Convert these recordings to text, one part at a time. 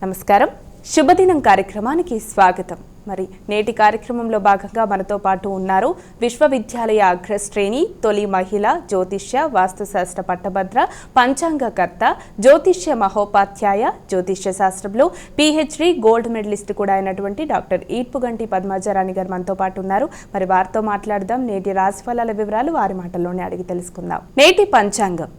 నమస్కారం, శుభదినం కార్యక్రమానికి స్వాగతం. మరి నేటి కార్యక్రమంలో భాగంగా మనతో పాటు ఉన్నారు విశ్వవిద్యాలయ అగ్రశ్రేణి తొలి మహిళ జ్యోతిష్య వాస్తుశాస్త్ర పట్టభద్ర పంచాంగకర్త జ్యోతిష్య మహోపాధ్యాయ జ్యోతిష్య శాస్త్రంలో PhD గోల్డ్ మెడలిస్ట్ కూడా అయినటువంటి డాక్టర్ ఈడ్పుగంటి పద్మజారాణి గారు మనతో పాటు ఉన్నారు. మరి వారితో మాట్లాడదాం. నేటి రాశిఫలాల వివరాలు వారి మాటల్లోనే అడిగి తెలుసుకుందాం. నేటి పంచాంగం.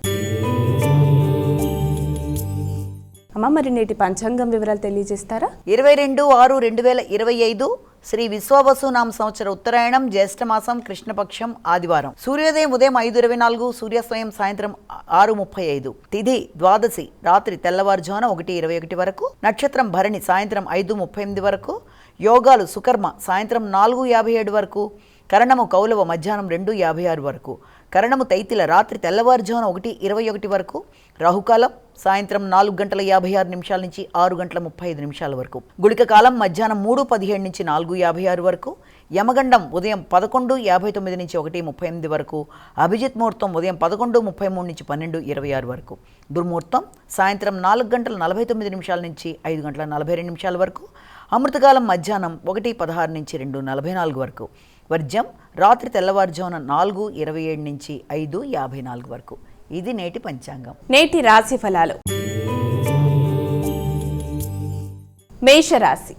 అమ్మ, మరి నేటి పంచాంగం వివరాలు తెలియజేస్తారా? 22/6/2025 శ్రీ విశ్వవసునామ సంవత్సర ఉత్తరాయణం జ్యేష్ఠమాసం కృష్ణపక్షం ఆదివారం. సూర్యోదయం ఉదయం 5:24, సూర్యాస్తమయం సాయంత్రం 6:35. తిథి ద్వాదశి రాత్రి తెల్లవారుజామున 1:21 వరకు. నక్షత్రం భరణి సాయంత్రం 5:38 వరకు. యోగాలు సుకర్మ సాయంత్రం 4:57 వరకు. కరణము కౌలవ మధ్యాహ్నం 2:56 వరకు. కరణము తైతిల రాత్రి తెల్లవారుజామున 1:21 వరకు. రాహుకాలం సాయంత్రం 4:56 నుంచి 6:35 వరకు. గుళిక కాలం మధ్యాహ్నం 3:17 నుంచి 4:56 వరకు. యమగండం ఉదయం 11:59 నుంచి 1:38 వరకు. అభిజిత్ ముహూర్తం ఉదయం 11:33 నుంచి 12:26 వరకు. దుర్ముహూర్తం సాయంత్రం 4:49 నుంచి 5:42 వరకు. అమృతకాలం మధ్యాహ్నం 1:16 నుంచి 2:44 వరకు. వర్జ్యం రాత్రి తెల్లవారుజామున 4:27 నుంచి 5:54 వరకు. ఇది నేటి పంచాంగం. నేటి రాశి ఫలాలు. మేషరాశి.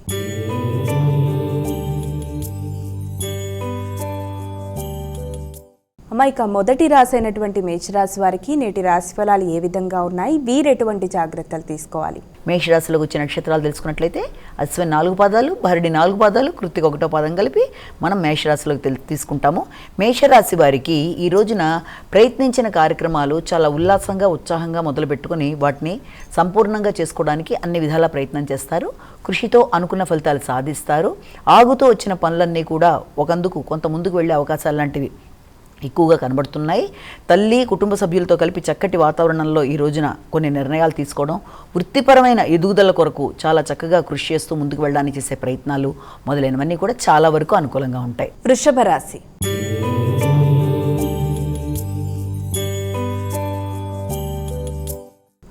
అమ్మ, ఇక మొదటి రాశి అయినటువంటి మేషరాశి వారికి నేటి రాశి ఫలాలు ఏ విధంగా ఉన్నాయి? వీరు ఎటువంటి జాగ్రత్తలు తీసుకోవాలి? మేషరాశిలోకి వచ్చే నక్షత్రాలు తెలుసుకున్నట్లయితే అశ్విని 4 పాదాలు, భరణి 4 పాదాలు, కృత్తిక 1వ పాదం కలిపి మనం మేషరాశిలోకి తీసుకుంటాము. మేషరాశి వారికి ఈ రోజున ప్రయత్నించిన కార్యక్రమాలు చాలా ఉల్లాసంగా ఉత్సాహంగా మొదలుపెట్టుకుని వాటిని సంపూర్ణంగా చేసుకోవడానికి అన్ని విధాల ప్రయత్నం చేస్తారు. కృషితో అనుకున్న ఫలితాలు సాధిస్తారు. ఆగుతూ వచ్చిన పనులన్నీ కూడా ఒకందుకు కొంత ముందుకు వెళ్ళే అవకాశాలు లాంటివి ఎక్కువగా కనబడుతున్నాయి. తల్లి కుటుంబ సభ్యులతో కలిపి చక్కటి వాతావరణంలో ఈ రోజున కొన్ని నిర్ణయాలు తీసుకోవడం, వృత్తిపరమైన ఎదుగుదల కొరకు చాలా చక్కగా కృషి చేస్తూ ముందుకు వెళ్ళడానికి చేసే ప్రయత్నాలు మొదలైనవన్నీ కూడా చాలా వరకు అనుకూలంగా ఉంటాయి. వృషభ రాశి.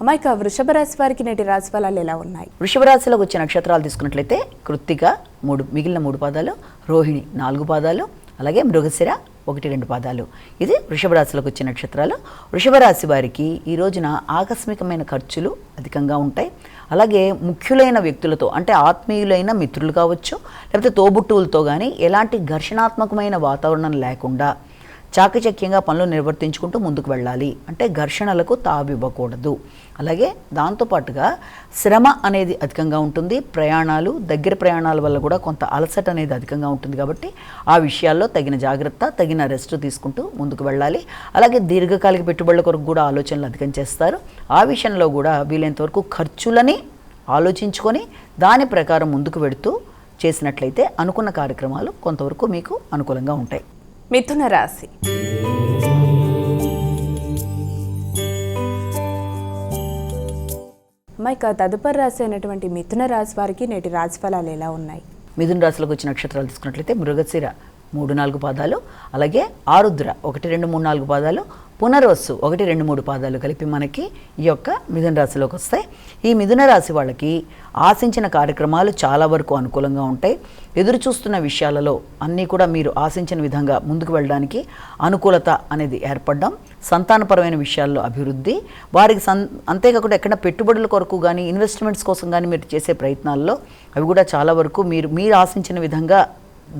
అమ్మాయిక వృషభ రాశి వారికి నేటి రాశి ఫలాలు ఎలా ఉన్నాయి? వృషభ రాశిలోకి వచ్చే నక్షత్రాలు తీసుకున్నట్లయితే కృత్తిక 3, మిగిలిన 3 పాదాలు, రోహిణి 4 పాదాలు, అలాగే మృగశిర 1-2 పాదాలు. ఇది వృషభ రాశిలోకి వచ్చే నక్షత్రాలు. వృషభ రాశి వారికి ఈ రోజున ఆకస్మికమైన ఖర్చులు అధికంగా ఉంటాయి. అలాగే ముఖ్యులైన వ్యక్తులతో, అంటే ఆత్మీయులైన మిత్రులు కావచ్చు, లేకపోతే తోబుట్టువులతో కానీ ఎలాంటి ఘర్షణాత్మకమైన వాతావరణం లేకుండా చాకచక్యంగా పనులు నిర్వర్తించుకుంటూ ముందుకు వెళ్ళాలి. అంటే ఘర్షణలకు తావివ్వకూడదు. అలాగే దాంతోపాటుగా శ్రమ అనేది అధికంగా ఉంటుంది. ప్రయాణాలు, దగ్గర ప్రయాణాల వల్ల కూడా కొంత అలసట అనేది అధికంగా ఉంటుంది. కాబట్టి ఆ విషయాల్లో తగిన జాగ్రత్త, తగిన రెస్ట్ తీసుకుంటూ ముందుకు వెళ్ళాలి. అలాగే దీర్ఘకాలిక పెట్టుబడుల కొరకు కూడా ఆలోచనలు అధికం చేస్తారు. ఆ విషయంలో కూడా వీలైనంతవరకు ఖర్చులని ఆలోచించుకొని దాని ప్రకారం ముందుకు వెడుతూ చేసినట్లయితే అనుకున్న కార్యక్రమాలు కొంతవరకు మీకు అనుకూలంగా ఉంటాయి. మిథున రాశి. అమ్మాయిక తదుపరి రాశి అయినటువంటి మిథున రాశి వారికి నేటి రాశి ఫలాలు ఎలా ఉన్నాయి? మిథున రాశిలోకి వచ్చిన నక్షత్రాలు తీసుకున్నట్లయితే మృగశిర 3-4 పాదాలు, అలాగే ఆరుద్ర 1-2-3-4 పాదాలు, పునర్వస్సు 1-2-3 పాదాలు కలిపి మనకి ఈ యొక్క మిథున రాశిలోకి వస్తాయి. ఈ మిథున రాశి వాళ్ళకి ఆశించిన కార్యక్రమాలు చాలా వరకు అనుకూలంగా ఉంటాయి. ఎదురు చూస్తున్న విషయాలలో అన్నీ కూడా మీరు ఆశించిన విధంగా ముందుకు వెళ్ళడానికి అనుకూలత అనేది ఏర్పడడం, సంతానపరమైన విషయాల్లో అభివృద్ధి, వారికి అంతేకాకుండా ఎక్కడ పెట్టుబడుల కొరకు కానీ ఇన్వెస్ట్మెంట్స్ కోసం కానీ మీరు చేసే ప్రయత్నాల్లో అవి కూడా చాలా వరకు మీరు ఆశించిన విధంగా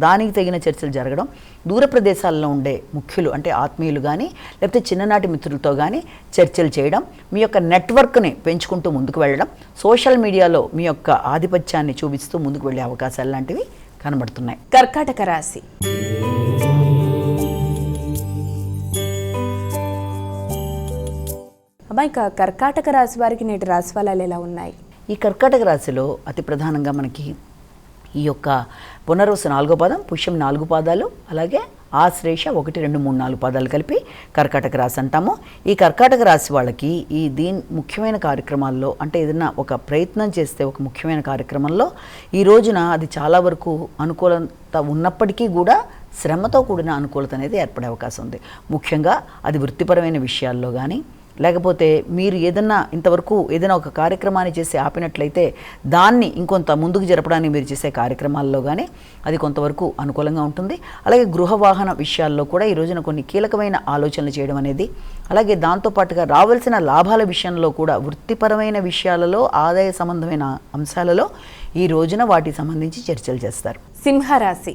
దానికి తగిన చర్చలు జరగడం, దూర ప్రదేశాల్లో ఉండే ముఖ్యులు అంటే ఆత్మీయులు కానీ లేకపోతే చిన్ననాటి మిత్రులతో కానీ చర్చలు చేయడం, మీ యొక్క నెట్వర్క్ని పెంచుకుంటూ ముందుకు వెళ్ళడం, సోషల్ మీడియాలో మీ యొక్క ఆధిపత్యాన్ని చూపిస్తూ ముందుకు వెళ్ళే అవకాశాలు లాంటివి కనబడుతున్నాయి. కర్కాటక రాశి. అమ్మాయి కర్కాటక రాశి వారికి నేటి రాశి ఫలాలు ఎలా ఉన్నాయి? ఈ కర్కాటక రాశిలో అతి ప్రధానంగా మనకి ఈ యొక్క పునర్వసు 4వ పాదం, పుష్యం 4 పాదాలు, అలాగే ఆశ్లేష 1-2-3-4 పాదాలు కలిపి కర్కాటక రాశి అంటాము. ఈ కర్కాటక రాశి వాళ్ళకి ముఖ్యమైన కార్యక్రమాల్లో, అంటే ఏదైనా ఒక ప్రయత్నం చేస్తే ఒక ముఖ్యమైన కార్యక్రమంలో ఈ రోజున అది చాలా వరకు అనుకూలత ఉన్నప్పటికీ కూడా శ్రమతో కూడిన అనుకూలత అనేది ఏర్పడే అవకాశం ఉంది. ముఖ్యంగా అది వృత్తిపరమైన విషయాల్లో కానీ లేకపోతే మీరు ఏదన్నా ఇంతవరకు ఏదైనా ఒక కార్యక్రమాన్ని చేసి ఆపినట్లయితే దాన్ని ఇంకొంత ముందుకు జరపడానికి మీరు చేసే కార్యక్రమాల్లో కానీ అది కొంతవరకు అనుకూలంగా ఉంటుంది. అలాగే గృహ వాహన విషయాల్లో కూడా ఈ రోజున కొన్ని కీలకమైన ఆలోచనలు చేయడం అనేది, అలాగే దాంతోపాటుగా రావాల్సిన లాభాల విషయంలో కూడా వృత్తిపరమైన విషయాలలో ఆదాయ సంబంధమైన అంశాలలో ఈ రోజున వాటికి సంబంధించి చర్చలు చేస్తారు. సింహరాశి.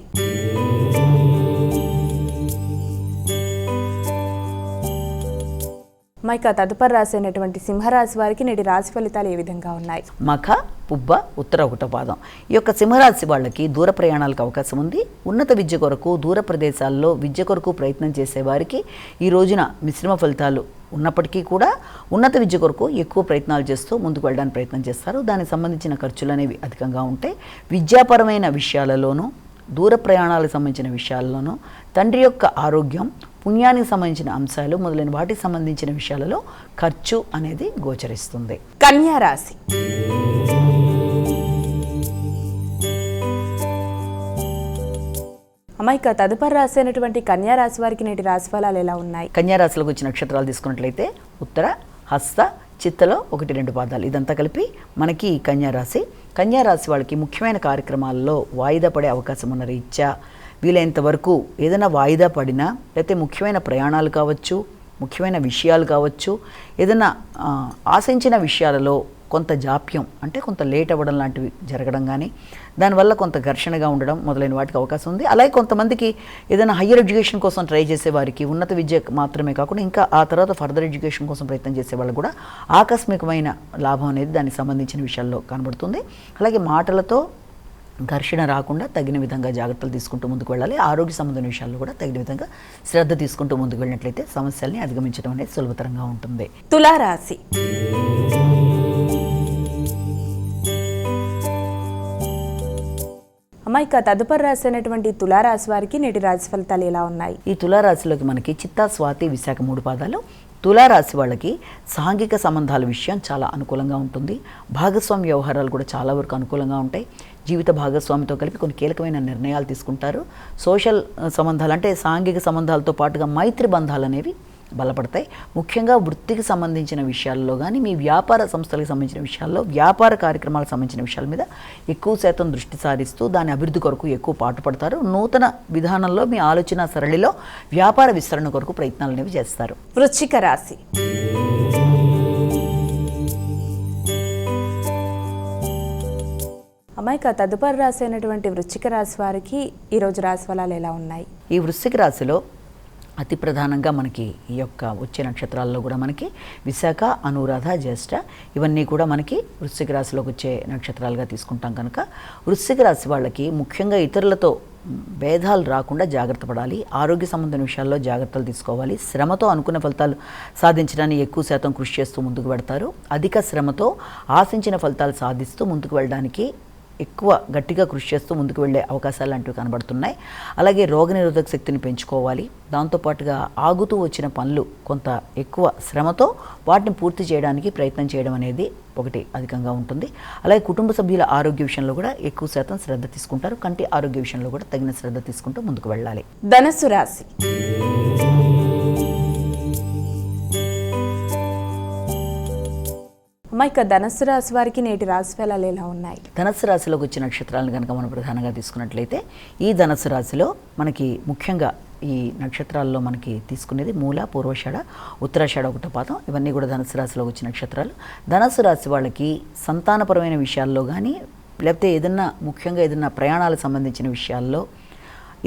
మైక తదుపరి రాశి అయినటువంటి సింహరాశి వారికి నేటి రాశి ఫలితాలు ఏ విధంగా ఉన్నాయి? మఖ, పుబ్బ, ఉత్తర ఒకటో పాదం. ఈ యొక్క సింహరాశి వాళ్ళకి దూర ప్రయాణాలకు అవకాశం ఉంది. ఉన్నత విద్య కొరకు దూర ప్రదేశాల్లో విద్య కొరకు ప్రయత్నం చేసేవారికి ఈ రోజున మిశ్రమ ఫలితాలు ఉన్నప్పటికీ కూడా ఉన్నత విద్య కొరకు ఎక్కువ ప్రయత్నాలు చేస్తూ ముందుకు వెళ్ళడానికి ప్రయత్నం చేస్తారు. దానికి సంబంధించిన ఖర్చులు అనేవి అధికంగా ఉంటాయి. విద్యాపరమైన విషయాలలోనూ దూర ప్రయాణాలకు సంబంధించిన విషయాల్లోనూ తండ్రి యొక్క ఆరోగ్యం, పుణ్యానికి సంబంధించిన అంశాలు మొదలైన వాటికి సంబంధించిన విషయాలలో ఖర్చు అనేది గోచరిస్తుంది. కన్యా రాశి. అమ్మాయిక తదుపరి రాశి అయినటువంటి కన్యా రాశి వారికి నేటి రాశి ఫలాలు ఎలా ఉన్నాయి? కన్యా రాశిలోకి వచ్చిన నక్షత్రాలు తీసుకున్నట్లయితే ఉత్తర, హస్త, చిత్తలో 1-2 పాదాలు ఇదంతా కలిపి మనకి కన్యా రాశి. కన్యా రాశి వాళ్ళకి ముఖ్యమైన కార్యక్రమాల్లో వాయిదా పడే అవకాశం ఉన్న రీత్యా వీలైనంత వరకు ఏదైనా వాయిదా పడినా, లేకపోతే ముఖ్యమైన ప్రయాణాలు కావచ్చు, ముఖ్యమైన విషయాలు కావచ్చు, ఏదైనా ఆశించిన విషయాలలో కొంత జాప్యం అంటే కొంత లేట్ అవ్వడం లాంటివి జరగడం కానీ, దానివల్ల కొంత ఘర్షణగా ఉండడం మొదలైన వాటికి అవకాశం ఉంది. అలాగే కొంతమందికి ఏదైనా హయ్యర్ ఎడ్యుకేషన్ కోసం ట్రై చేసే వారికి, ఉన్నత విద్య మాత్రమే కాకుండా ఇంకా ఆ తర్వాత ఫర్దర్ ఎడ్యుకేషన్ కోసం ప్రయత్నం చేసే వాళ్ళకు కూడా ఆకస్మికమైన లాభం అనేది దానికి సంబంధించిన విషయాల్లో కనబడుతుంది. అలాగే మాటలతో ఘర్షణ రాకుండా తగిన విధంగా జాగ్రత్తలు తీసుకుంటూ ముందుకు వెళ్ళాలి. ఆరోగ్య సంబంధమైన విషయాల్లో కూడా తగిన విధంగా శ్రద్ధ తీసుకుంటూ ముందుకు వెళ్ళినట్లయితే సమస్యల్ని అధిగమించడం అనేది సులభతరంగా ఉంటుంది. తులారాశి. అమ్మాయిక తదుపరి రాశి అయినటువంటి తులారాశి వారికి నేటి రాశి ఫలితాలు ఎలా ఉన్నాయి? ఈ తులారాశిలోకి మనకి చిత్తా, స్వాతి, విశాఖ 3 పాదాలు. తులారాశి వాళ్ళకి సాంఘిక సంబంధాల విషయం చాలా అనుకూలంగా ఉంటుంది. భాగస్వామి వ్యవహారాలు కూడా చాలా వరకు అనుకూలంగా ఉంటాయి. జీవిత భాగస్వామితో కలిపి కొన్ని కీలకమైన నిర్ణయాలు తీసుకుంటారు. సోషల్ సంబంధాలు అంటే సాంఘిక సంబంధాలతో పాటుగా మైత్రి బంధాలు అనేవి బలపడతాయి. ముఖ్యంగా వృత్తికి సంబంధించిన విషయాల్లో కానీ, మీ వ్యాపార సంస్థలకు సంబంధించిన విషయాల్లో, వ్యాపార కార్యక్రమాలకు సంబంధించిన విషయాల మీద ఎక్కువ శాతం దృష్టి సారిస్తూ దాని అభివృద్ధి కొరకు ఎక్కువ పాటుపడతారు. నూతన విధానంలో మీ ఆలోచన సరళిలో వ్యాపార విస్తరణ కొరకు ప్రయత్నాలు అనేవి చేస్తారు. వృశ్చిక రాశి. అమ్మాయిక తదుపరి రాశి అయినటువంటి వృశ్చిక రాశి వారికి ఈరోజు రాశి ఫలాలు ఎలా ఉన్నాయి? ఈ వృశ్చిక రాశిలో అతి ప్రధానంగా మనకి ఈ యొక్క వచ్చే నక్షత్రాల్లో కూడా మనకి విశాఖ, అనురాధ, జ్యేష్ఠ ఇవన్నీ కూడా మనకి వృశ్చిక రాశిలోకి వచ్చే నక్షత్రాలుగా తీసుకుంటాం కనుక వృశ్చిక రాశి వాళ్ళకి ముఖ్యంగా ఇతరులతో భేదాలు రాకుండా జాగ్రత్త పడాలి. ఆరోగ్య సంబంధమైన విషయాల్లో జాగ్రత్తలు తీసుకోవాలి. శ్రమతో అనుకున్న ఫలితాలు సాధించడానికి ఎక్కువ శాతం కృషి చేస్తూ ముందుకు పెడతారు. అధిక శ్రమతో ఆశించిన ఫలితాలు సాధిస్తూ ముందుకు వెళ్ళడానికి ఎక్కువ గట్టిగా కృషి చేస్తూ ముందుకు వెళ్ళే అవకాశాలు లాంటివి కనబడుతున్నాయి. అలాగే రోగనిరోధక శక్తిని పెంచుకోవాలి. దాంతోపాటుగా ఆగుతూ వచ్చిన పనులు కొంత ఎక్కువ శ్రమతో వాటిని పూర్తి చేయడానికి ప్రయత్నం చేయడం అనేది ఒకటి అధికంగా ఉంటుంది. అలాగే కుటుంబ సభ్యుల ఆరోగ్య విషయంలో కూడా ఎక్కువ శాతం శ్రద్ధ తీసుకుంటారు. కంటి ఆరోగ్య విషయంలో కూడా తగిన శ్రద్ధ తీసుకుంటూ ముందుకు వెళ్ళాలి. ధనుస్సు రాశి. అమ్మాయిక ధనుస్సు రాశి వారికి నేటి రాశి ఫలాలు ఎలా ఉన్నాయి? ధనుస్సు రాశిలోకి వచ్చిన నక్షత్రాలను కనుక మనం ప్రధానంగా తీసుకున్నట్లయితే ఈ ధనుస్సు రాశిలో మనకి ముఖ్యంగా ఈ నక్షత్రాల్లో మనకి తీసుకునేది మూల, పూర్వషాఢ, ఉత్తరాషాఢ 1వ పాదం ఇవన్నీ కూడా ధనుస్సు రాశిలోకి వచ్చిన నక్షత్రాలు. ధనుస్సు రాశి వాళ్ళకి సంతానపరమైన విషయాల్లో కానీ, లేకపోతే ముఖ్యంగా ఏదైనా ప్రయాణాలకు సంబంధించిన విషయాల్లో,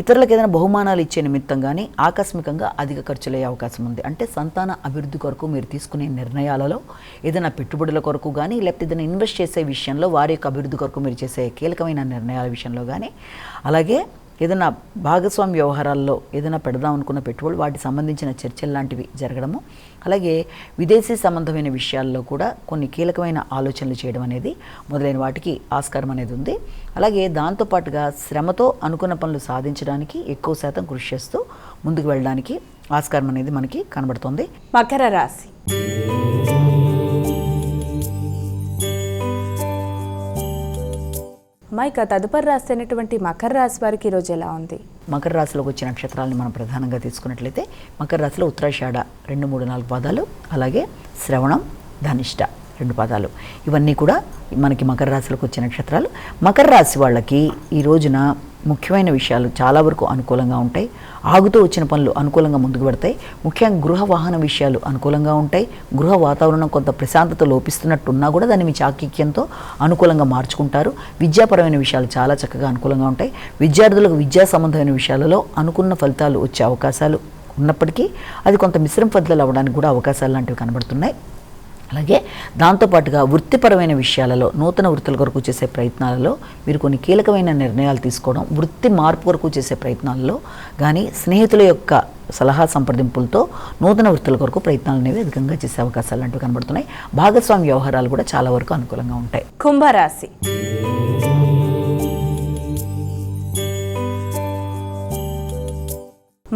ఇతరులకు ఏదైనా బహుమానాలు ఇచ్చే నిమిత్తం కానీ ఆకస్మికంగా అధిక ఖర్చులయ్యే అవకాశం ఉంది. అంటే సంతాన అభివృద్ధి కొరకు మీరు తీసుకునే నిర్ణయాలలో ఏదైనా పెట్టుబడుల కొరకు కానీ, లేకపోతే ఏదైనా ఇన్వెస్ట్ చేసే విషయంలో వారి యొక్క అభివృద్ధి కొరకు మీరు చేసే కీలకమైన నిర్ణయాల విషయంలో కానీ, అలాగే ఏదైనా భాగస్వామి వ్యవహారాల్లో ఏదైనా పెడదాం అనుకున్న పెట్టుబడులు వాటికి సంబంధించిన చర్చలు లాంటివి జరగడము, అలాగే విదేశీ సంబంధమైన విషయాల్లో కూడా కొన్ని కీలకమైన ఆలోచనలు చేయడం అనేది మొదలైన వాటికి ఆస్కారం అనేది ఉంది. అలాగే దాంతోపాటుగా శ్రమతో అనుకున్న పనులు సాధించడానికి ఎక్కువ శాతం కృషి చేస్తూ ముందుకు వెళ్ళడానికి ఆస్కారం అనేది మనకి కనబడుతుంది. మకర రాశి. అమ్మ, ఇక తదుపరి రాశి అయినటువంటి మకర రాశి వారికి ఈరోజు ఎలా ఉంది? మకర రాశిలోకి వచ్చే నక్షత్రాలను మనం ప్రధానంగా తీసుకున్నట్లయితే మకర రాశిలో ఉత్తరాషాఢ 2, 3, 4 పాదాలు, అలాగే శ్రవణం, ధనిష్ట 2 పాదాలు, ఇవన్నీ కూడా మనకి మకర రాశిలోకి వచ్చే నక్షత్రాలు. మకర రాశి వాళ్ళకి ఈ రోజున ముఖ్యమైన విషయాలు చాలా వరకు అనుకూలంగా ఉంటాయి. ఆగుతూ వచ్చిన పనులు అనుకూలంగా ముందుకు పెడతాయి. ముఖ్యంగా గృహ వాహన విషయాలు అనుకూలంగా ఉంటాయి. గృహ వాతావరణం కొంత ప్రశాంతత లోపిస్తున్నట్టున్నా కూడా దాన్ని మీ చాకీక్యంతో అనుకూలంగా మార్చుకుంటారు. విద్యాపరమైన విషయాలు చాలా చక్కగా అనుకూలంగా ఉంటాయి. విద్యార్థులకు విద్యా సంబంధమైన విషయాలలో అనుకున్న ఫలితాలు వచ్చే అవకాశాలు ఉన్నప్పటికీ అది కొంత మిశ్రమ ఫలితాలు అవ్వడానికి కూడా అవకాశాలు లాంటివి కనబడుతున్నాయి. అలాగే దాంతోపాటుగా వృత్తిపరమైన విషయాలలో నూతన వృత్తుల కొరకు చేసే ప్రయత్నాలలో మీరు కొన్ని కీలకమైన నిర్ణయాలు తీసుకోవడం, వృత్తి మార్పు కొరకు చేసే ప్రయత్నాలలో కానీ స్నేహితుల యొక్క సలహా సంప్రదింపులతో నూతన వృత్తుల కొరకు ప్రయత్నాలు అనేవి అధికంగా చేసే అవకాశాలు లాంటివి కనబడుతున్నాయి. భాగస్వామి వ్యవహారాలు కూడా చాలా వరకు అనుకూలంగా ఉంటాయి. కుంభరాశి.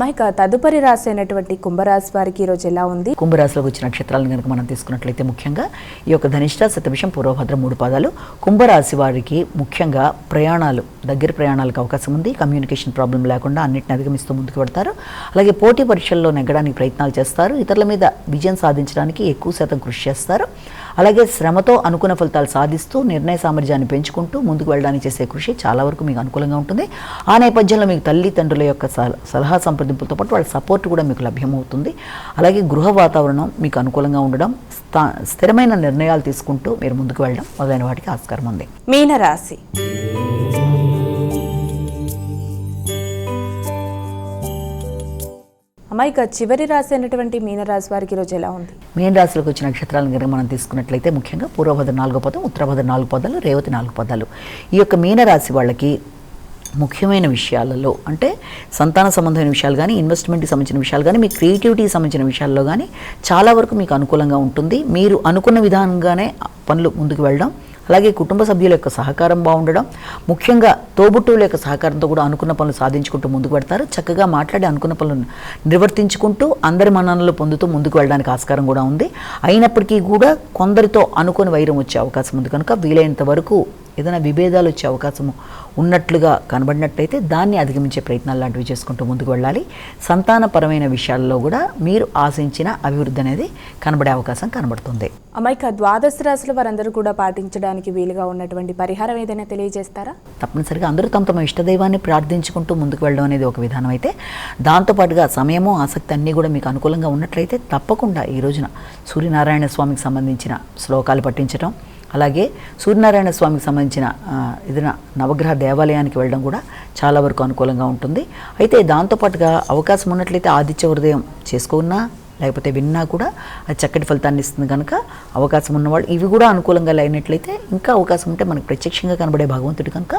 మైక తదుపరి రాశి అయినటువంటి కుంభరాశి వారికి ఈరోజు ఎలా ఉంది? కుంభరాశిలోకి వచ్చిన నక్షత్రాలను కనుక మనం తీసుకున్నట్లయితే ముఖ్యంగా ఈ యొక్క ధనిష్ట, శతభిషం, పూర్వభద్ర 3 పాదాలు. కుంభరాశి వారికి ముఖ్యంగా ప్రయాణాలు, దగ్గర ప్రయాణాలకు అవకాశం ఉంది. కమ్యూనికేషన్ ప్రాబ్లం లేకుండా అన్నిటిని అధిగమిస్తూ ముందుకు పెడతారు. అలాగే పోటీ పరీక్షల్లో నెగ్గడానికి ప్రయత్నాలు చేస్తారు. ఇతరుల మీద విజయం సాధించడానికి ఎక్కువ శాతం కృషి చేస్తారు. అలాగే శ్రమతో అనుకున్న ఫలితాలు సాధిస్తూ నిర్ణయ సామర్థ్యాన్ని పెంచుకుంటూ ముందుకు వెళ్ళడానికి చేసే కృషి చాలా వరకు మీకు అనుకూలంగా ఉంటుంది. ఆ నేపథ్యంలో మీకు తల్లిదండ్రుల యొక్క సలహా సంప్రదింపులతో పాటు వాళ్ళ సపోర్ట్ కూడా మీకు లభ్యమవుతుంది. అలాగే గృహ వాతావరణం మీకు అనుకూలంగా ఉండడం, స్థిరమైన నిర్ణయాలు తీసుకుంటూ మీరు ముందుకు వెళ్ళడం మొదలైన వాటికి ఆస్కారం ఉంది. మీనరాశి. అమ్మాయిక చివరి రాశి అయినటువంటి మీనరాశి వారికి ఈరోజు ఎలా ఉంది? మీన రాశిలోకి వచ్చిన నక్షత్రాలను కనుక మనం తీసుకున్నట్లయితే ముఖ్యంగా పూర్వభద్ర 4వ పాదం, ఉత్తరభద్ర 4 పాదాలు, రేవతి 4 పాదాలు. ఈ యొక్క మీనరాశి వాళ్ళకి ముఖ్యమైన విషయాలలో అంటే సంతాన సంబంధమైన విషయాలు కానీ, ఇన్వెస్ట్మెంట్కి సంబంధించిన విషయాలు కానీ, మీ క్రియేటివిటీకి సంబంధించిన విషయాల్లో కానీ చాలా వరకు మీకు అనుకూలంగా ఉంటుంది. మీరు అనుకున్న విధానంగానే పనులు ముందుకు వెళ్ళడం, అలాగే కుటుంబ సభ్యుల యొక్క సహకారం బాగుండడం, ముఖ్యంగా తోబుట్టువుల యొక్క సహకారంతో కూడా అనుకున్న పనులు సాధించుకుంటూ ముందుకు పెడతారు. చక్కగా మాట్లాడి అనుకున్న పనులను నిర్వర్తించుకుంటూ అందరి మన్ననలు పొందుతూ ముందుకు వెళ్ళడానికి ఆస్కారం కూడా ఉంది. అయినప్పటికీ కూడా కొందరితో అనుకోని వైరం వచ్చే అవకాశం ఉంది కనుక వీలైనంత వరకు ఏదైనా విభేదాలు వచ్చే అవకాశం ఉన్నట్లుగా కనబడినట్టయితే దాన్ని అధిగమించే ప్రయత్నాలు లాంటివి చేసుకుంటూ ముందుకు వెళ్ళాలి. సంతానపరమైన విషయాల్లో కూడా మీరు ఆశించిన అభివృద్ధి అనేది కనబడే అవకాశం కనబడుతుంది. అమ్మాయిక ద్వాదశ రాశుల వారందరూ కూడా పాటించడానికి వీలుగా ఉన్నటువంటి పరిహారం ఏదైనా తెలియజేస్తారా? తప్పనిసరిగా అందరూ తమ ఇష్టదైవాన్ని ప్రార్థించుకుంటూ ముందుకు వెళ్ళడం అనేది ఒక విధానం అయితే, దాంతోపాటుగా సమయము, ఆసక్తి అన్నీ కూడా మీకు అనుకూలంగా ఉన్నట్లయితే తప్పకుండా ఈ రోజున సూర్యనారాయణ స్వామికి సంబంధించిన శ్లోకాలు పఠించడం, అలాగే సూర్యనారాయణ స్వామికి సంబంధించిన ఏదైనా నవగ్రహ దేవాలయానికి వెళ్ళడం కూడా చాలా వరకు అనుకూలంగా ఉంటుంది. అయితే దాంతోపాటుగా అవకాశం ఉన్నట్లయితే ఆదిత్య హృదయం చేసుకున్నా లేకపోతే విన్నా కూడా అది చక్కటి ఫలితాన్ని ఇస్తుంది కనుక అవకాశం ఉన్నవాళ్ళు ఇవి కూడా అనుకూలంగా లేనట్లయితే ఇంకా అవకాశం ఉంటే మనకు ప్రత్యక్షంగా కనబడే భగవంతుడి కనుక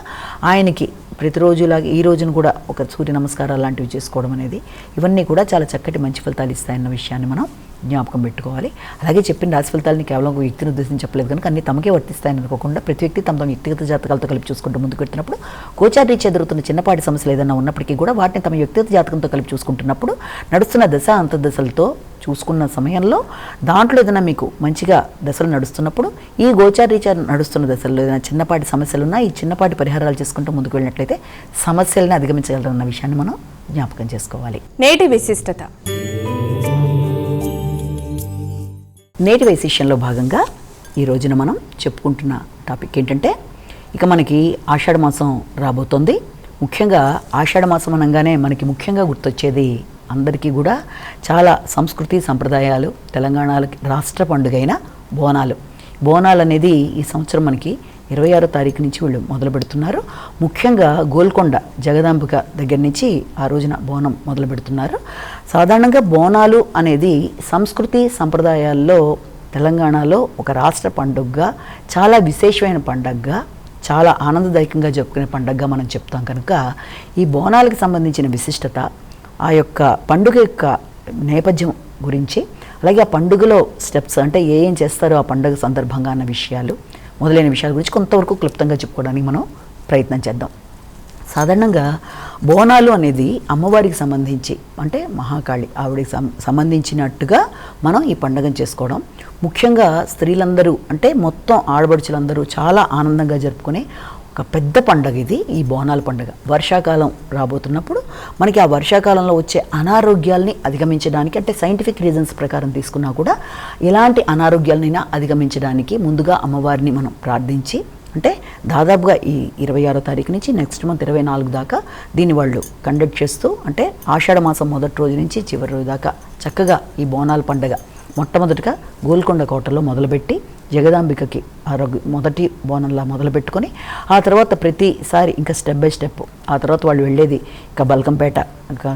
ఆయనకి ప్రతిరోజులాగా ఈ రోజున కూడా ఒక సూర్య నమస్కారాలు లాంటివి చేసుకోవడం అనేది ఇవన్నీ కూడా చాలా చక్కటి మంచి ఫలితాలు ఇస్తాయన్న విషయాన్ని మనం జ్ఞాపకం పెట్టుకోవాలి. అలాగే చెప్పిన రాశి ఫలితాలని కేవలం ఒక వ్యక్తిని ఉద్దేశించి చెప్పలేదు కనుక అన్ని తమకే వర్తిస్తాయని అనుకోకుండా ప్రతి వ్యక్తి తమ వ్యక్తిగత జాతకాలతో కలిపి చూసుకుంటూ ముందుకు పెడుతున్నప్పుడు గోచారీత్యా ఎదురుతున్న చిన్నపాటి సమస్యలు ఏదైనా ఉన్నప్పటికీ కూడా వాటిని తమ వ్యక్తిగత జాతకంతో కలిపి చూసుకుంటున్నప్పుడు నడుస్తున్న దశ అంతర్దశలతో చూసుకున్న సమయంలో దాంట్లో ఏదైనా మీకు మంచిగా దశలు నడుస్తున్నప్పుడు ఈ గోచారీత్యా నడుస్తున్న దశల్లో ఏదైనా చిన్నపాటి సమస్యలున్నా ఈ చిన్నపాటి పరిహారాలు చేసుకుంటూ ముందుకు వెళ్ళినట్లయితే సమస్యలను అధిగమించగలరన్న విషయాన్ని మనం జ్ఞాపకం చేసుకోవాలి. నేటి విశిష్టత. నేటి వైశిష్యంలో భాగంగా ఈ రోజున మనం చెప్పుకుంటున్న టాపిక్ ఏంటంటే ఇక మనకి ఆషాఢ మాసం రాబోతోంది. ముఖ్యంగా ఆషాఢ మాసం అనగానే మనకి ముఖ్యంగా గుర్తొచ్చేది అందరికీ కూడా చాలా సంస్కృతి సంప్రదాయాలు, తెలంగాణకి రాష్ట్ర పండుగైన బోనాలు. బోనాలు అనేది ఈ సంవత్సరం మనకి 26వ తారీఖు నుంచి వీళ్ళు మొదలు పెడుతున్నారు. ముఖ్యంగా గోల్కొండ జగదాంబిక దగ్గర నుంచి ఆ రోజున బోనం మొదలు పెడుతున్నారు. సాధారణంగా బోనాలు అనేది సంస్కృతి సంప్రదాయాల్లో తెలంగాణలో ఒక రాష్ట్ర పండుగగా, చాలా విశేషమైన పండుగగా, చాలా ఆనందదాయకంగా జరుపుకునే పండుగగా మనం చెప్తాం కనుక ఈ బోనాలకు సంబంధించిన విశిష్టత, ఆ యొక్క పండుగ యొక్క నేపథ్యం గురించి, అలాగే ఆ పండుగలో స్టెప్స్ అంటే ఏం చేస్తారో ఆ పండుగ సందర్భంగా అన్న విషయాలు మొదలైన విషయాల గురించి కొంతవరకు క్లుప్తంగా చెప్పుకోవడానికి మనం ప్రయత్నం చేద్దాం. సాధారణంగా బోనాలు అనేది అమ్మవారికి సంబంధించి అంటే మహాకాళి ఆవిడకి సంబంధించినట్టుగా మనం ఈ పండుగను చేసుకోవడం. ముఖ్యంగా స్త్రీలందరూ అంటే మొత్తం ఆడబడుచులందరూ చాలా ఆనందంగా జరుపుకునే ఒక పెద్ద పండగ ఇది, ఈ బోనాల పండుగ. వర్షాకాలం రాబోతున్నప్పుడు మనకి ఆ వర్షాకాలంలో వచ్చే అనారోగ్యాల్ని అధిగమించడానికి, అంటే సైంటిఫిక్ రీజన్స్ ప్రకారం తీసుకున్నా కూడా ఎలాంటి అనారోగ్యాలనైనా అధిగమించడానికి ముందుగా అమ్మవారిని మనం ప్రార్థించి, అంటే దాదాపుగా ఈ 26వ తారీఖు నుంచి నెక్స్ట్ మంత్ 24 దాకా దీన్ని వాళ్ళు కండక్ట్ చేస్తూ, అంటే ఆషాఢ మాసం మొదటి రోజు నుంచి చివరి రోజు దాకా చక్కగా ఈ బోనాల పండుగ మొట్టమొదటిగా గోల్కొండ కోటలో మొదలుపెట్టి జగదాంబికకి మొదటి బోనంలా మొదలుపెట్టుకొని ఆ తర్వాత ప్రతిసారి ఇంకా స్టెప్ బై స్టెప్, ఆ తర్వాత వాళ్ళు వెళ్ళేది ఇంకా బల్కంపేట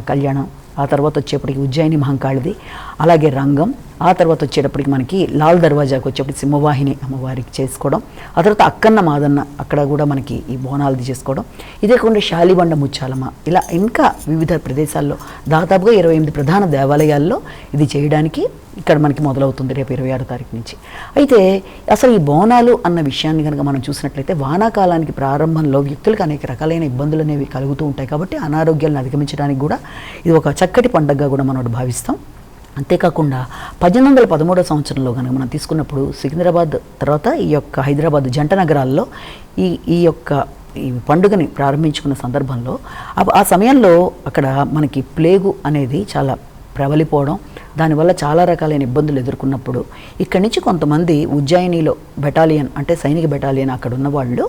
కళ్యాణం, ఆ తర్వాత వచ్చేప్పటికి ఉజ్జయిని మహంకాళిది, అలాగే రంగం, ఆ తర్వాత వచ్చేటప్పటికి మనకి లాల్ దర్వాజాకు వచ్చేప్పటికి సింహవాహిని అమ్మవారికి చేసుకోవడం, ఆ తర్వాత అక్కన్న మాదన్న అక్కడ కూడా మనకి ఈ బోనాలది చేసుకోవడం, ఇదే కాకుండా శాలిబండ ముచ్చాలమ్మ, ఇలా ఇంకా వివిధ ప్రదేశాల్లో దాదాపుగా 28 ప్రధాన దేవాలయాల్లో ఇది చేయడానికి ఇక్కడ మనకి మొదలవుతుంది రేపు 26వ తారీఖు నుంచి. అయితే అసలు ఈ బోనాలు అన్న విషయాన్ని కనుక మనం చూసినట్లయితే వానాకాలానికి ప్రారంభంలో వ్యక్తులకు అనేక రకాలైన ఇబ్బందులు అనేవి కలుగుతూ ఉంటాయి. కాబట్టి అనారోగ్యాలను అధిగమించడానికి కూడా ఇది ఒక చక్కటి పండుగగా కూడా మనం భావిస్తాం. అంతేకాకుండా 1813 సంవత్సరంలో కనుక మనం తీసుకున్నప్పుడు సికింద్రాబాద్ తర్వాత ఈ యొక్క హైదరాబాద్ జంట నగరాల్లో ఈ పండుగని ప్రారంభించుకున్న సందర్భంలో ఆ సమయంలో అక్కడ మనకి ప్లేగు అనేది చాలా ప్రబలిపోవడం, దానివల్ల చాలా రకాలైన ఇబ్బందులు ఎదుర్కొన్నప్పుడు ఇక్కడి నుంచి కొంతమంది ఉజ్జయినిలో బెటాలియన్, అంటే సైనిక బెటాలియన్ అక్కడ ఉన్న వాళ్ళు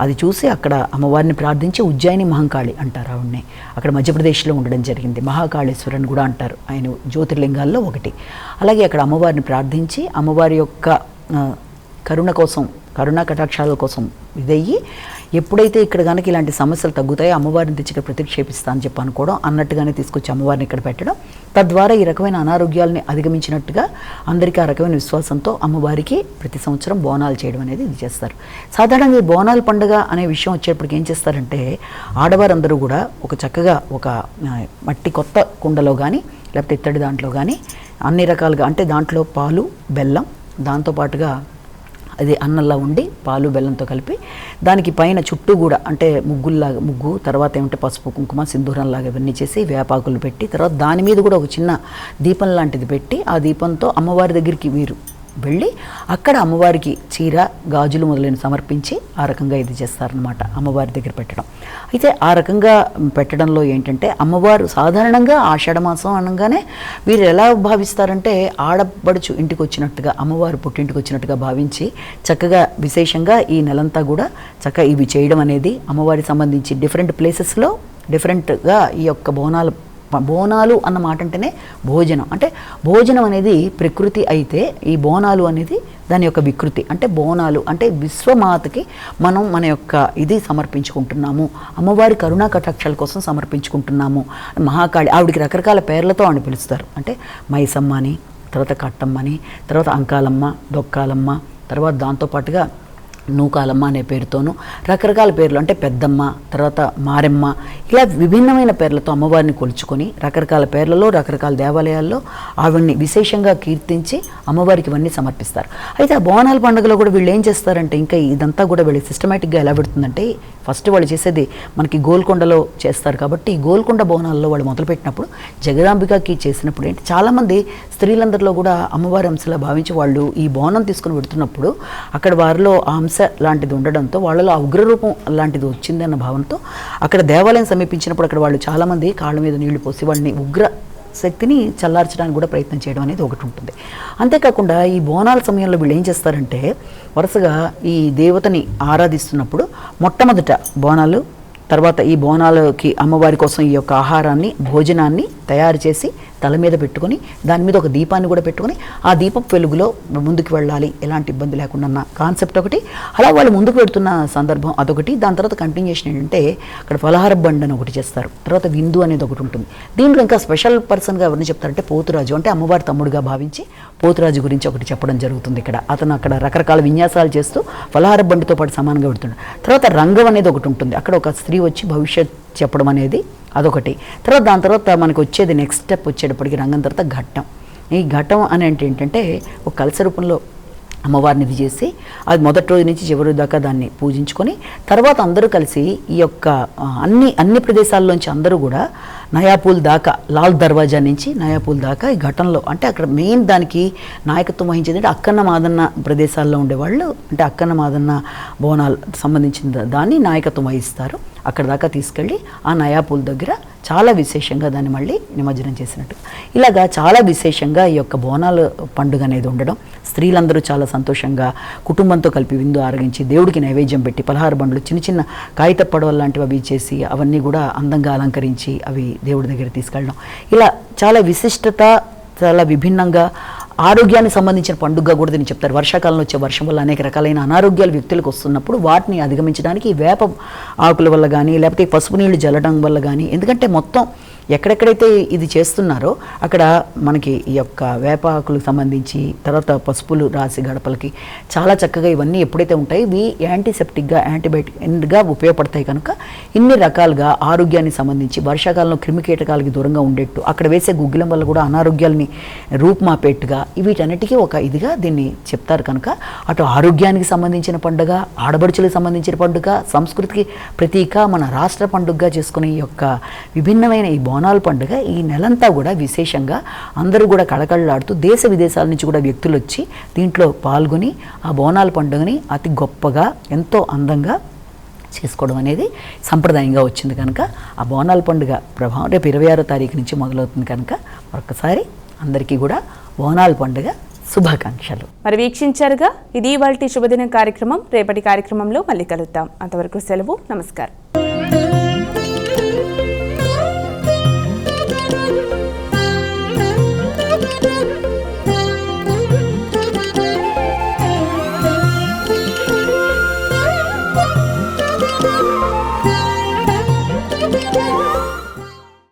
అది చూసి అక్కడ అమ్మవారిని ప్రార్థించి ఉజ్జయిని మహంకాళి అంటారు ఆవిడ్ని, అక్కడ మధ్యప్రదేశ్లో ఉండడం జరిగింది. మహాకాళేశ్వరని కూడా అంటారు, ఆయన జ్యోతిర్లింగాల్లో ఒకటి. అలాగే అక్కడ అమ్మవారిని ప్రార్థించి అమ్మవారి యొక్క కరుణ కోసం, కరుణా కటాక్షాల కోసం ఇదయ్యి ఎప్పుడైతే ఇక్కడ కనుక ఇలాంటి సమస్యలు తగ్గుతాయో అమ్మవారిని తెచ్చి ఇక్కడ ప్రతిక్షేపిస్తా అని చెప్పి అనుకోవడం, అన్నట్టుగానే తీసుకొచ్చి అమ్మవారిని ఇక్కడ పెట్టడం, తద్వారా ఈ రకమైన అనారోగ్యాలని అధిగమించినట్టుగా అందరికీ ఆ రకమైన విశ్వాసంతో అమ్మవారికి ప్రతి సంవత్సరం బోనాలు చేయడం అనేది ఇది చేస్తారు. సాధారణంగా ఈ బోనాల పండుగ అనే విషయం వచ్చేప్పటికి ఏం చేస్తారంటే ఆడవారందరూ కూడా ఒక చక్కగా ఒక మట్టి కొత్త కుండలో కానీ లేకపోతే ఇత్తడి దాంట్లో కానీ అన్ని రకాలుగా, అంటే దాంట్లో పాలు బెల్లం దాంతోపాటుగా అది అన్నంలా ఉండి పాలు బెల్లంతో కలిపి దానికి పైన చుట్టూ కూడా అంటే ముగ్గు, తర్వాత ఏమంటే పసుపు కుంకుమ సింధూరంలాగా ఇవన్నీ చేసి వేపాకులు పెట్టి, తర్వాత దాని మీద కూడా ఒక చిన్న దీపం లాంటిది పెట్టి ఆ దీపంతో అమ్మవారి దగ్గరికి వీరు వెళ్ళి అక్కడ అమ్మవారికి చీర గాజులు మొదలైన సమర్పించి ఆ రకంగా ఇది చేస్తారనమాట అమ్మవారి దగ్గర పెట్టడం. అయితే ఆ రకంగా పెట్టడంలో ఏంటంటే అమ్మవారు సాధారణంగా ఆషాఢ మాసం అనగానే వీరు ఎలా భావిస్తారంటే ఆడపడుచు ఇంటికి వచ్చినట్టుగా, అమ్మవారు పుట్టింటికి వచ్చినట్టుగా భావించి చక్కగా విశేషంగా ఈ నెలంతా కూడా చక్కగా ఇవి చేయడం అనేది అమ్మవారికి సంబంధించి డిఫరెంట్ ప్లేసెస్లో డిఫరెంట్గా ఈ యొక్క బోనాలు అన్న మాట అంటేనే భోజనం, అంటే భోజనం అనేది ప్రకృతి అయితే ఈ బోనాలు అనేది దాని యొక్క వికృతి. అంటే బోనాలు అంటే విశ్వమాతకి మనం మన యొక్క ఇది సమర్పించుకుంటున్నాము, అమ్మవారి కరుణా కటాక్షాల కోసం సమర్పించుకుంటున్నాము. మహాకాళి ఆవిడికి రకరకాల పేర్లతో ఆవిడ పిలుస్తారు, అంటే మైసమ్మ అని, తర్వాత కట్టమ్మని, తర్వాత అంకాలమ్మ, డొక్కాలమ్మ, తర్వాత దాంతోపాటుగా నూకాలమ్మ అనే పేరుతోనూ రకరకాల పేర్లు, అంటే పెద్దమ్మ, తర్వాత మారెమ్మ, ఇలా విభిన్నమైన పేర్లతో అమ్మవారిని కొలుచుకొని రకరకాల పేర్లలో రకరకాల దేవాలయాల్లో ఆవిడ్ని విశేషంగా కీర్తించి అమ్మవారికి ఇవన్నీ సమర్పిస్తారు. అయితే ఆ బోనాల పండుగలో కూడా వీళ్ళు ఏం చేస్తారంటే ఇంకా ఇదంతా కూడా వీళ్ళు సిస్టమేటిక్గా ఎలా పెడుతుందంటే ఫస్ట్ వాళ్ళు చేసేది మనకి గోల్కొండలో చేస్తారు కాబట్టి ఈ గోల్కొండ బోనాల్లో వాళ్ళు మొదలుపెట్టినప్పుడు జగదాంబికకి చేసినప్పుడు ఏంటి చాలామంది స్త్రీలందరిలో కూడా అమ్మవారి అంశలా భావించి వాళ్ళు ఈ బోనం తీసుకుని పెడుతున్నప్పుడు అక్కడ వారిలో ఆ అంశ లాంటిది ఉండడంతో వాళ్ళలో ఆ ఉగ్రరూపం లాంటిది వచ్చిందన్న భావనతో అక్కడ దేవాలయం సమీపించినప్పుడు అక్కడ వాళ్ళు చాలామంది కాళ్ళ మీద నీళ్లు పోసి వాళ్ళని ఉగ్ర శక్తిని చల్లార్చడానికి కూడా ప్రయత్నం చేయడం అనేది ఒకటి ఉంటుంది. అంతేకాకుండా ఈ బోనాల సమయంలో వీళ్ళు ఏం చేస్తారంటే వరుసగా ఈ దేవతని ఆరాధిస్తున్నప్పుడు మొట్టమొదట బోనాలు, తర్వాత ఈ బోనాలకి అమ్మవారి కోసం ఈ యొక్క ఆహారాన్ని భోజనాన్ని తయారు చేసి తల మీద పెట్టుకొని దాని మీద ఒక దీపాన్ని కూడా పెట్టుకొని ఆ దీపం వెలుగులో ముందుకు వెళ్ళాలి ఎలాంటి ఇబ్బంది లేకుండా అన్న కాన్సెప్ట్ ఒకటి. అలా వాళ్ళు ముందుకు వెళ్తున్న సందర్భం అదొకటి. దాని తర్వాత కంటిన్యూషన్ ఏంటంటే అక్కడ పలహార బండ్ అని ఒకటి చేస్తారు, తర్వాత విందు అనేది ఒకటి ఉంటుంది. దీంట్లో ఇంకా స్పెషల్ పర్సన్గా ఎవరిని చెప్తారంటే పోతురాజు, అంటే అమ్మవారి తమ్ముడుగా భావించి పోతురాజు గురించి ఒకటి చెప్పడం జరుగుతుంది. ఇక్కడ అతను అక్కడ రకరకాల విన్యాసాలు చేస్తూ పలహార బండితో పాటు సమానంగా పెడుతున్నాడు. తర్వాత రంగం అనేది ఒకటి ఉంటుంది, అక్కడ ఒక స్త్రీ వచ్చి భవిష్యత్ చెప్పడం అనేది అదొకటి. తర్వాత దాని తర్వాత మనకు వచ్చేది నెక్స్ట్ స్టెప్ వచ్చేటప్పటికి రంగం తర్వాత ఘట్టం. ఈ ఘట్టం అని అంటే ఏంటంటే ఒక కలశ రూపంలో అమ్మవారిని ఇది చేసి అది మొదటి రోజు నుంచి చివరి రోజు దాకా దాన్ని పూజించుకొని తర్వాత అందరూ కలిసి ఈ యొక్క అన్ని ప్రదేశాల్లోంచి అందరూ కూడా నయాపూల్ దాకా లాల్ దర్వాజా నుంచి నయాపూల్ దాకా ఈ ఘటనలో అంటే అక్కడ మెయిన్ దానికి నాయకత్వం వహించేది అంటే అక్కన్న మాదన్న ప్రదేశాల్లో ఉండేవాళ్ళు అంటే అక్కన్న మాదన్న బోనాలు సంబంధించిన దాన్ని నాయకత్వం వహిస్తారు. అక్కడ దాకా తీసుకెళ్ళి ఆ నయాపూల్ దగ్గర చాలా విశేషంగా దాన్ని మళ్ళీ నిమజ్జనం చేసినట్టు ఇలాగా చాలా విశేషంగా ఈ యొక్క బోనాల పండుగ అనేది ఉండడం, స్త్రీలందరూ చాలా సంతోషంగా కుటుంబంతో కలిపి విందు ఆరగించి దేవుడికి నైవేద్యం పెట్టి పలహార బండ్లు చిన్న చిన్న కాగిత పడవలు లాంటివి అవి చేసి అవన్నీ కూడా అందంగా అలంకరించి అవి దేవుడి దగ్గర తీసుకెళ్ళడం ఇలా చాలా విశిష్టత చాలా విభిన్నంగా ఆరోగ్యానికి సంబంధించిన పండుగ కూడా దీన్ని చెప్తారు. వర్షాకాలంలో వచ్చే వర్షం వల్ల అనేక రకాలైన అనారోగ్యాలు వ్యక్తులకు వస్తున్నప్పుడు వాటిని అధిగమించడానికి ఈ వేప ఆకుల వల్ల కానీ లేకపోతే పసుపు నీళ్లు జల్లడం వల్ల కానీ ఎందుకంటే మొత్తం ఎక్కడెక్కడైతే ఇది చేస్తున్నారో అక్కడ మనకి ఈ యొక్క వేప ఆకులకు సంబంధించి తర్వాత పసుపులు రాసి గడపలకి చాలా చక్కగా ఇవన్నీ ఎప్పుడైతే ఉంటాయి ఇవి యాంటీసెప్టిక్గా యాంటీబయాటిక్గా ఉపయోగపడతాయి కనుక ఇన్ని రకాలుగా ఆరోగ్యానికి సంబంధించి వర్షాకాలంలో క్రిమికీటకాలకి దూరంగా ఉండేట్టు అక్కడ వేసే గుగ్గిలం వల్ల కూడా అనారోగ్యాలని రూపుమాపేట్టుగా వీటన్నిటికీ ఒక ఇదిగా దీన్ని చెప్తారు కనుక అటు ఆరోగ్యానికి సంబంధించిన పండుగ, ఆడబడుచులకు సంబంధించిన పండుగ, సంస్కృతికి ప్రతీక, మన రాష్ట్ర పండుగగా చేసుకునే ఈ యొక్క విభిన్నమైన ఈ బోనాల పండుగ ఈ నెలంతా కూడా విశేషంగా అందరూ కూడా కళకళలాడుతూ దేశ విదేశాల నుంచి కూడా వ్యక్తులు వచ్చి దీంట్లో పాల్గొని ఆ బోనాల పండుగని అతి గొప్పగా ఎంతో అందంగా చేసుకోవడం అనేది సంప్రదాయంగా వచ్చింది కనుక ఆ బోనాల పండుగ ప్రభావం రేపు 26వ తారీఖు నుంచి మొదలవుతుంది కనుక మరొకసారి అందరికీ కూడా బోనాల పండుగ శుభాకాంక్షలు. మరి వీక్షించారుగా ఇది ఇవాల్టి శుభదినం కార్యక్రమం. రేపటి కార్యక్రమంలో మళ్ళీ కలుద్దాం. అంతవరకు సెలవు. నమస్కారం.